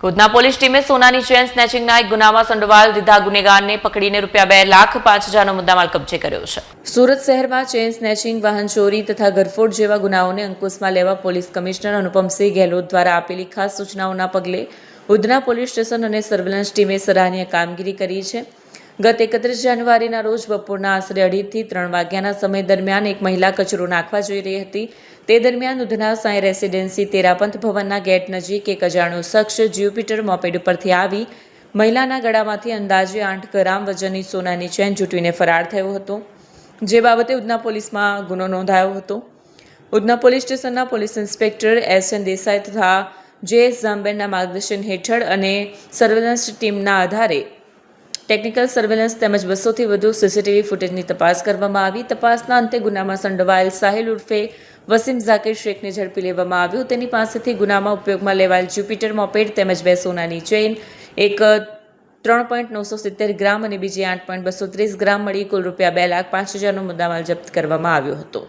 Udhna police ટીમે સોનાની chain સ્નેચિંગના એક ગુનામાં સંડોવાયેલ દીધા ગુનેગારને પકડીને ₹2,05,000નો મુદ્દામાલ કબજે કર્યો છે। સુરત શહેરમાં ચેન સ્નેચિંગ, વાહન ચોરી તથા ઘરફોડ જેવા ગુનાઓને અંકુશમાં લેવા પોલીસ કમિશનર અનુપમસિંહ ગેહલોત દ્વારા આપેલી ખાસ સૂચનાઓના પગલે ઉધના પોલીસ સ્ટેશન અને સર્વેલન્સ ટીમે સરાહનીય કામગીરી કરી છે। ગત 31 જાન્યુઆરીના રોજ બપોરના આશરે 2:30 થી 3 વાગ્યાના સમય દરમિયાન એક મહિલા કચરો નાખવા જઈ રહી હતી। તે દરમિયાન ઉધના સાંઈ રેસિડેન્સી તેરાપંથ ભવનના ગેટ નજીક એક અજાણ્યો શખ્સ જ્યુપિટર મોપેડ ઉપરથી આવી મહિલાના ગળામાંથી અંદાજે 8 ગ્રામ વજનની સોનાની ચેન ઝૂંટવીને ફરાર થયો હતો, જે બાબતે ઉધના પોલીસમાં ગુનો નોંધાયો હતો। ઉધના પોલીસ સ્ટેશનના પોલીસ ઇન્સ્પેક્ટર S.N. દેસાઈ તથા J.S. જાંબેરના માર્ગદર્શન હેઠળ અને સર્વેલન્સ ટીમના આધારે ટેકનિકલ સર્વેલન્સ તેમજ 200થી વધુ સીસીટીવી ફૂટેજની તપાસ કરવામાં આવી। તપાસના અંતે ગુનામાં સંડોવાયેલ સાહિલ ઉર્ફે વસીમ ઝાકીર શેખને ઝડપી લેવામાં આવ્યો। તેની પાસેથી ગુનામાં ઉપયોગમાં લેવાયેલ જ્યુપિટર મોપેડ તેમજ 2 સોનાની ચેન, એક 3.970 ગ્રામ અને બીજી 8.230 ગ્રામ મળી કુલ ₹2,05,000નો મુદ્દામાલ જપ્ત કરવામાં આવ્યો હતો।